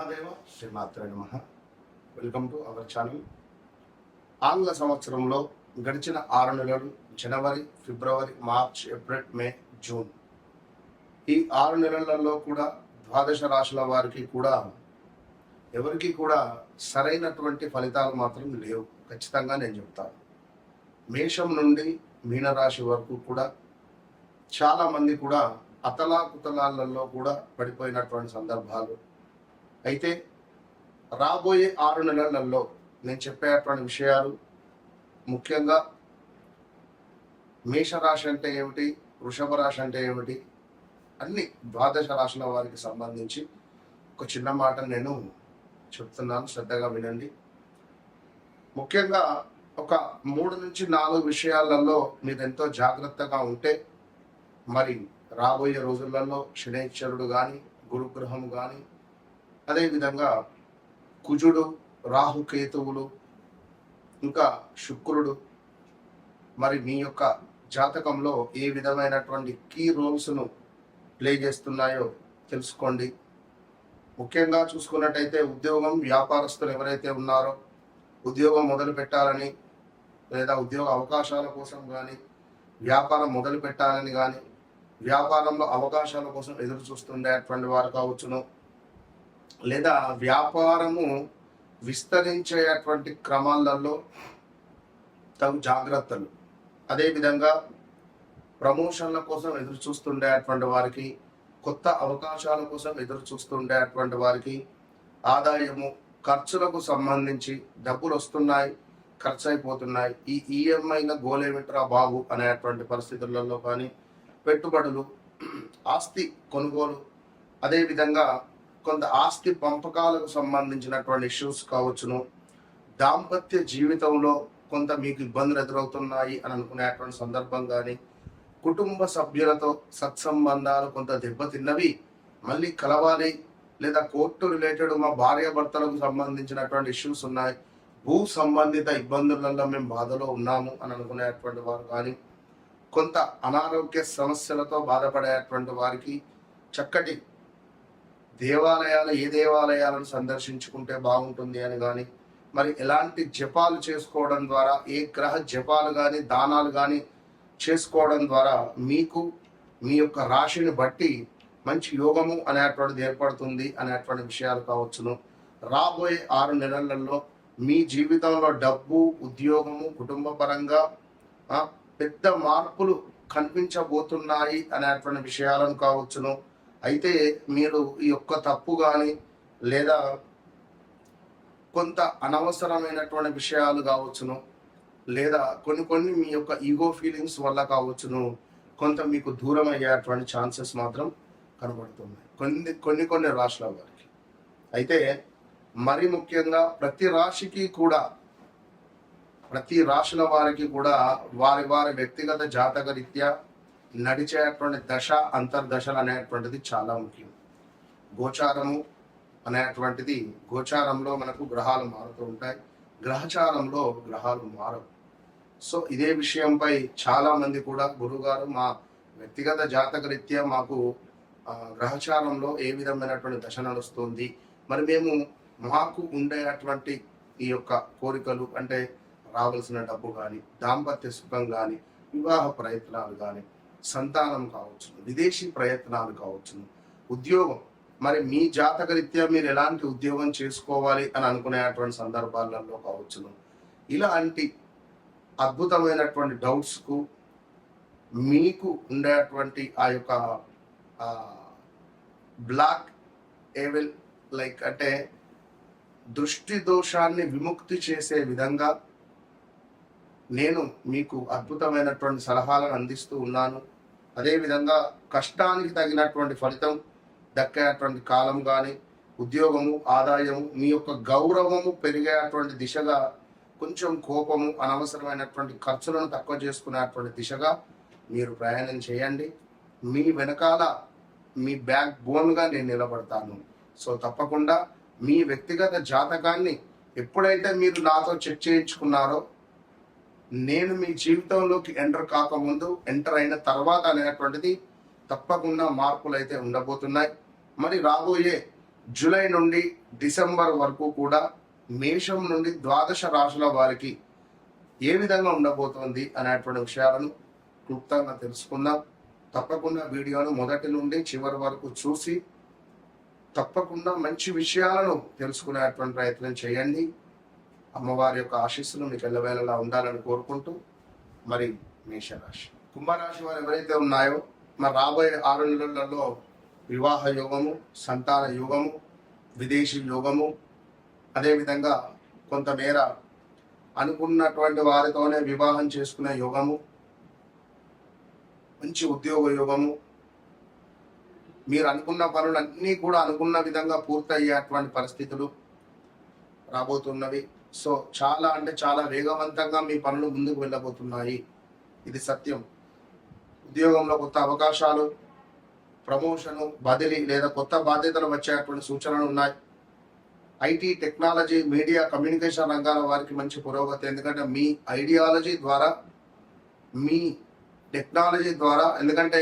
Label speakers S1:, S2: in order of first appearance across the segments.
S1: మహాదేవ శ్రీమాత్రే నమః. Welcome to our channel. ఆంగ్ల సంవత్సరంలో గడిచిన 6 నెలలు జనవరి, ఫిబ్రవరి, మార్చ్, ఏప్రిల్, మే, జూన్ ఈ 6 నెలలలో కూడా ద్వాదశ రాశుల వారికి కూడా ఎవరికి కూడా సరైనటువంటి ఫలితాలు మాత్రం లేవు. ఖచ్చితంగా నేను చెప్తాను. మేషం నుండి మీనరాశి వరకు కూడా చాలామంది కూడా అతలాకుతలాలలో కూడా పడిపోయినటువంటి సందర్భాలు. అయితే రాబోయే 6 నెలలలో నేను చెప్పేటువంటి విషయాలు ముఖ్యంగా మేషరాశి అంటే ఏమిటి, వృషభ రాశి అంటే ఏమిటి, అన్ని ద్వాదశ రాశుల వారికి సంబంధించి ఒక చిన్న మాట నేను చెప్తున్నాను, శ్రద్ధగా వినండి. ముఖ్యంగా ఒక 3 నుంచి 4 విషయాలలో మీరు ఎంతో జాగ్రత్తగా ఉంటే మరి రాబోయే రోజులలో శనైశ్వరుడు కానీ, గురుగ్రహం కానీ, అదేవిధంగా కుజుడు, రాహుకేతువులు, ఇంకా శుక్రుడు మరి మీ యొక్క జాతకంలో ఏ విధమైనటువంటి కీ రోల్స్ను ప్లే చేస్తున్నాయో తెలుసుకోండి. ముఖ్యంగా చూసుకున్నట్టయితే ఉద్యోగం, వ్యాపారస్తులు ఎవరైతే ఉన్నారో ఉద్యోగం మొదలు పెట్టాలని లేదా ఉద్యోగ అవకాశాల కోసం కానీ, వ్యాపారం మొదలు పెట్టాలని కానీ, వ్యాపారంలో అవకాశాల కోసం ఎదురు చూస్తుండేటువంటి వారు కావచ్చును, లేదా వ్యాపారము విస్తరించేటువంటి క్రమాలలో తగు జాగ్రత్తలు, అదేవిధంగా ప్రమోషన్ల కోసం ఎదురు చూస్తుండేటువంటి వారికి, కొత్త అవకాశాల కోసం ఎదురు చూస్తుండేటువంటి వారికి, ఆదాయము, ఖర్చులకు సంబంధించి డబ్బులు వస్తున్నాయి, ఖర్చు అయిపోతున్నాయి, ఈ ఈఎంఐల గోలేమిట్రా బాబు అనేటువంటి పరిస్థితులలో కానీ, పెట్టుబడులు, ఆస్తి కొనుగోలు, అదేవిధంగా కొంత ఆస్తి పంపకాలకు సంబంధించినటువంటి ఇష్యూస్ కావచ్చును, దాంపత్య జీవితంలో కొంత మీకు ఇబ్బందులు ఎదురవుతున్నాయి అని అనుకునేటువంటి సందర్భం కానీ, కుటుంబ సభ్యులతో సత్సంబంధాలు కొంత దెబ్బతిన్నవి మళ్ళీ కలవాలి, లేదా కోర్టు రిలేటెడ్ మా భార్యాభర్తలకు సంబంధించినటువంటి ఇష్యూస్ ఉన్నాయి, భూ సంబంధిత ఇబ్బందులలో మేము బాధలో ఉన్నాము అని అనుకునేటువంటి వారు కానీ, కొంత అనారోగ్య సమస్యలతో బాధపడేటువంటి వారికి చక్కటి దేవాలయాలు, ఏ దేవాలయాలను సందర్శించుకుంటే బాగుంటుంది అని కానీ, మరి ఎలాంటి జపాలు చేసుకోవడం ద్వారా, ఏ గ్రహ జపాలు కానీ దానాలు కానీ చేసుకోవడం ద్వారా మీకు మీ యొక్క రాశిని బట్టి మంచి యోగము అనేటువంటిది ఏర్పడుతుంది అనేటువంటి విషయాలు కావచ్చును. రాబోయే 6 నెలలలో మీ జీవితంలో డబ్బు, ఉద్యోగము, కుటుంబ పరంగా పెద్ద మార్పులు కనిపించబోతున్నాయి అనేటువంటి విషయాలను కావచ్చును. అయితే మీరు ఈ యొక్క తప్పు కానీ లేదా కొంత అనవసరమైనటువంటి విషయాలు కావచ్చును, లేదా కొన్ని మీ యొక్క ఈగో ఫీలింగ్స్ వల్ల కావచ్చును, కొంత మీకు దూరం అయ్యేటువంటి ఛాన్సెస్ మాత్రం కనబడుతున్నాయి కొన్ని రాశుల వారికి. అయితే మరి ముఖ్యంగా ప్రతి రాశుల వారికి కూడా వారి వ్యక్తిగత జాతక రీత్యా నడిచేటువంటి దశ, అంతర్దశలు అనేటువంటిది చాలా ముఖ్యం. గోచారము అనేటువంటిది, గోచారంలో మనకు గ్రహాలు మారుతూ ఉంటాయి, గ్రహచారంలో గ్రహాలు మారవు. సో ఇదే విషయంపై చాలా మంది కూడా గురుగారు మా వ్యక్తిగత జాతక రీత్యా మాకు గ్రహచారంలో ఏ విధమైనటువంటి దశ నడుస్తుంది, మరి మాకు ఉండేటువంటి ఈ యొక్క కోరికలు అంటే రావాల్సిన డబ్బు కానీ, దాంపత్య సుఖం కానీ, వివాహ ప్రయత్నాలు కానీ, సంతానం కావచ్చును, విదేశీ ప్రయత్నాలు కావచ్చును, ఉద్యోగం, మరి మీ జాతక రీత్యా మీరు ఎలాంటి ఉద్యోగం చేసుకోవాలి అని అనుకునేటువంటి సందర్భాలలో కావచ్చును, ఇలాంటి అద్భుతమైనటువంటి డౌట్స్కు మీకు ఉండేటువంటి ఆ యొక్క బ్లాక్ ఏవిల్ అంటే దృష్టి దోషాన్ని విముక్తి చేసే విధంగా నేను మీకు అద్భుతమైనటువంటి సలహాలను అందిస్తూ ఉన్నాను. అదేవిధంగా కష్టానికి తగినటువంటి ఫలితం దక్కేటువంటి కాలం కానీ, ఉద్యోగము, ఆదాయము, మీ యొక్క గౌరవము పెరిగేటువంటి దిశగా, కొంచెం కోపము, అనవసరమైనటువంటి ఖర్చులను తక్కువ చేసుకునేటువంటి దిశగా మీరు ప్రయాణం చేయండి. మీ వెనకాల మీ బ్యాక్ బోన్గా నేను నిలబడతాను. సో తప్పకుండా మీ వ్యక్తిగత జాతకాన్ని ఎప్పుడైతే మీరు నాతో చెక్ చేయించుకున్నారో, నేను మీ జీవితంలోకి ఎంటర్ కాకముందు, ఎంటర్ అయిన తర్వాత అనేటువంటిది తప్పకుండా మార్పులు అయితే ఉండబోతున్నాయి. మరి రాబోయే జూలై నుండి డిసెంబర్ వరకు కూడా మేషం నుండి ద్వాదశ రాశుల వారికి ఏ విధంగా ఉండబోతోంది అనేటువంటి విషయాలను క్లుప్తంగా తెలుసుకుందాం. తప్పకుండా వీడియోను మొదటి నుండి చివరి వరకు చూసి తప్పకుండా మంచి విషయాలను తెలుసుకునేటువంటి ప్రయత్నం చేయండి. అమ్మవారి యొక్క ఆశీస్సులు మీకు ఎల్లవేళలా ఉండాలని కోరుకుంటూ మరి మేషరాశి, కుంభరాశి వారు ఎవరైతే ఉన్నాయో మరి రాబోయే 6 నెలలలో వివాహ యోగము, సంతాన యోగము, విదేశీ యోగము, అదేవిధంగా కొంతమేర అనుకున్నటువంటి వారితోనే వివాహం చేసుకునే యోగము, మంచి ఉద్యోగ యోగము, మీరు అనుకున్న పనులన్నీ కూడా అనుకున్న విధంగా పూర్తయ్యేటువంటి పరిస్థితులు రాబోతున్నవి. సో చాలా అంటే చాలా వేగవంతంగా మీ పనులు ముందుకు వెళ్ళబోతున్నాయి. ఇది సత్యం. ఉద్యోగంలో కొత్త అవకాశాలు, ప్రమోషను, బదిలీ లేదా కొత్త బాధ్యతలు వచ్చేటువంటి సూచనలు ఉన్నాయి. ఐటీ, టెక్నాలజీ, మీడియా, కమ్యూనికేషన్ రంగాల వారికి మంచి పురోగతి. ఎందుకంటే మీ ఐడియాలజీ ద్వారా, మీ టెక్నాలజీ ద్వారా, ఎందుకంటే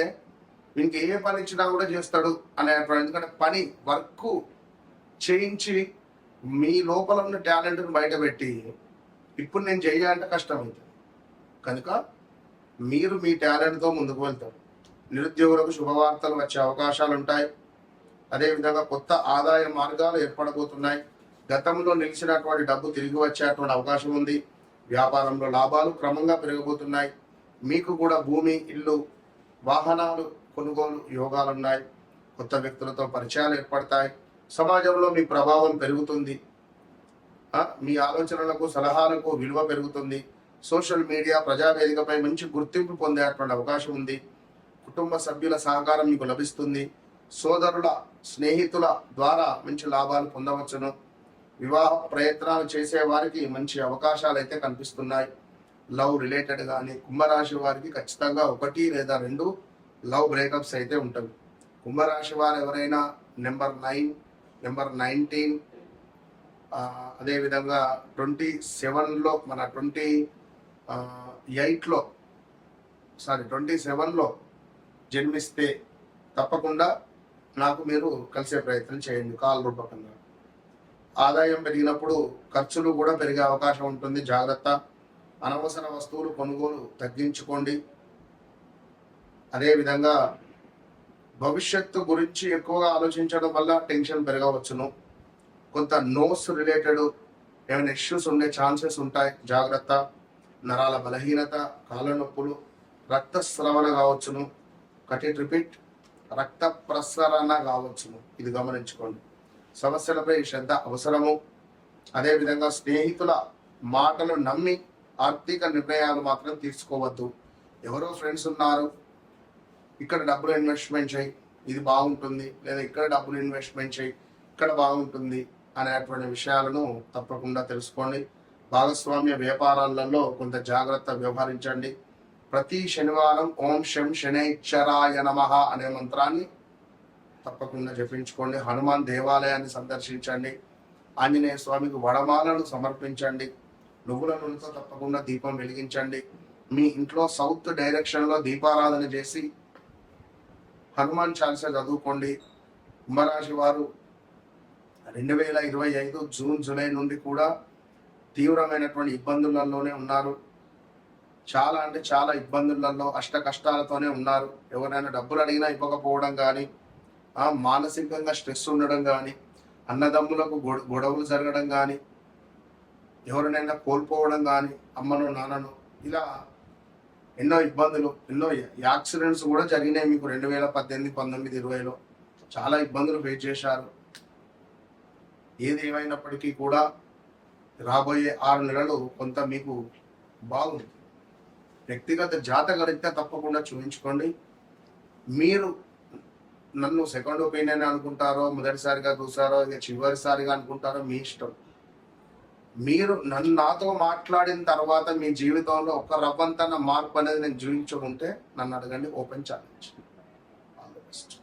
S1: మీకు ఏ పని ఇచ్చినా కూడా చేస్తాడు అనేటువంటి, ఎందుకంటే పని వర్క్ చేయించి మీ లోపల ఉన్న టాలెంట్ని బయటపెట్టి ఇప్పుడు నేను చేయాలంటే కష్టమవుతుంది. కనుక మీరు మీ టాలెంట్తో ముందుకు వెళ్తారు. నిరుద్యోగులకు శుభవార్తలు వచ్చే అవకాశాలు ఉంటాయి. అదేవిధంగా కొత్త ఆదాయ మార్గాలు ఏర్పడబోతున్నాయి. గతంలో నిలిచినటువంటి డబ్బు తిరిగి వచ్చేటువంటి అవకాశం ఉంది. వ్యాపారంలో లాభాలు క్రమంగా పెరగబోతున్నాయి. మీకు కూడా భూమి, ఇల్లు, వాహనాలు కొనుగోలు యోగాలున్నాయి. కొత్త వ్యక్తులతో పరిచయాలు ఏర్పడతాయి. సమాజంలో మీ ప్రభావం పెరుగుతుంది. మీ ఆలోచనలకు, సలహాలకు విలువ పెరుగుతుంది. సోషల్ మీడియా, ప్రజావేదికపై మంచి గుర్తింపు పొందేటువంటి అవకాశం ఉంది. కుటుంబ సభ్యుల సహకారం మీకు లభిస్తుంది. సోదరుల, స్నేహితుల ద్వారా మంచి లాభాలు పొందవచ్చును. వివాహ ప్రయత్నాలు చేసే వారికి మంచి అవకాశాలు అయితే కనిపిస్తున్నాయి. లవ్ రిలేటెడ్ కానీ కుంభరాశి వారికి ఖచ్చితంగా 1 లేదా 2 లవ్ బ్రేకప్స్ అయితే ఉంటాయి. కుంభరాశి వారు ఎవరైనా నెంబర్ 9, నెంబర్ 19, అదేవిధంగా 27లో, మన 27లో జన్మిస్తే తప్పకుండా నాకు మీరు కలిసే ప్రయత్నం చేయండి కాల్ రూపకంగా. ఆదాయం పెరిగినప్పుడు ఖర్చులు కూడా పెరిగే అవకాశం ఉంటుంది. జాగ్రత్త. అనవసర వస్తువులు కొనుగోలు తగ్గించుకోండి. అదేవిధంగా భవిష్యత్తు గురించి ఎక్కువగా ఆలోచించడం వల్ల టెన్షన్ పెరగవచ్చును. కొంత నోస్ రిలేటెడ్ ఏమైనా ఇష్యూస్ ఉండే ఛాన్సెస్ ఉంటాయి. జాగ్రత్త. నరాల బలహీనత, కాళ్ళ నొప్పులు, రక్తస్రవణ కావచ్చును. రిపీట్, రక్త ప్రసరణ కావచ్చును. ఇది గమనించుకోండి. సమస్యలపై శ్రద్ధ అవసరము. అదేవిధంగా స్నేహితుల మాటలు నమ్మి ఆర్థిక నిర్ణయాలు మాత్రం తీసుకోవద్దు. ఎవరో ఫ్రెండ్స్ ఉన్నారు, ఇక్కడ డబ్బులు ఇన్వెస్ట్మెంట్ చేయి, ఇది బాగుంటుంది, లేదా ఇక్కడ డబ్బులు ఇన్వెస్ట్మెంట్ చేయి, ఇక్కడ బాగుంటుంది అనేటువంటి విషయాలను తప్పకుండా తెలుసుకోండి. భాగస్వామ్య వ్యాపారాలలో కొంత జాగ్రత్త వ్యవహరించండి. ప్రతి శనివారం ఓం శం శనైశ్చరాయ నమః అనే మంత్రాన్ని తప్పకుండా జపించుకోండి. హనుమాన్ దేవాలయాన్ని సందర్శించండి. ఆంజనేయ స్వామికి వడమాలను సమర్పించండి. నువ్వుల నూనెతో తప్పకుండా దీపం వెలిగించండి. మీ ఇంట్లో సౌత్ డైరెక్షన్లో దీపారాధన చేసి హనుమాన్ చాలీసా చదువుకోండి. కుంభరాశి వారు 2025 జూన్, జూలై నుండి కూడా తీవ్రమైనటువంటి ఇబ్బందులలోనే ఉన్నారు. చాలా అంటే చాలా ఇబ్బందులలో, అష్ట కష్టాలతోనే ఉన్నారు. ఎవరైనా డబ్బులు అడిగినా ఇవ్వకపోవడం కానీ, మానసికంగా స్ట్రెస్ ఉండడం కానీ, అన్నదమ్ములకు గొడవలు జరగడం కానీ, ఎవరినైనా కోల్పోవడం కానీ, అమ్మను నాన్నను, ఇలా ఎన్నో ఇబ్బందులు, ఎన్నో యాక్సిడెంట్స్ కూడా జరిగినాయి మీకు 2018, 19, 20లో చాలా ఇబ్బందులు ఫేస్ చేశారు. ఏది ఏమైనప్పటికీ కూడా రాబోయే 6 నెలలు కొంత మీకు బాగుంది. వ్యక్తిగత జాతకరీత్యా తప్పకుండా చూపించుకోండి. మీరు నన్ను సెకండ్ ఒపీనియన్ అనుకుంటారో, మొదటిసారిగా చూసారో, ఇక చివరిసారిగా అనుకుంటారో మీ ఇష్టం. మీరు నాతో మాట్లాడిన తర్వాత మీ జీవితంలో ఒక రవ్వంతన మార్పు అనేది నేను చూపించుకుంటే నన్ను అడగండి. Open challenge. All the best.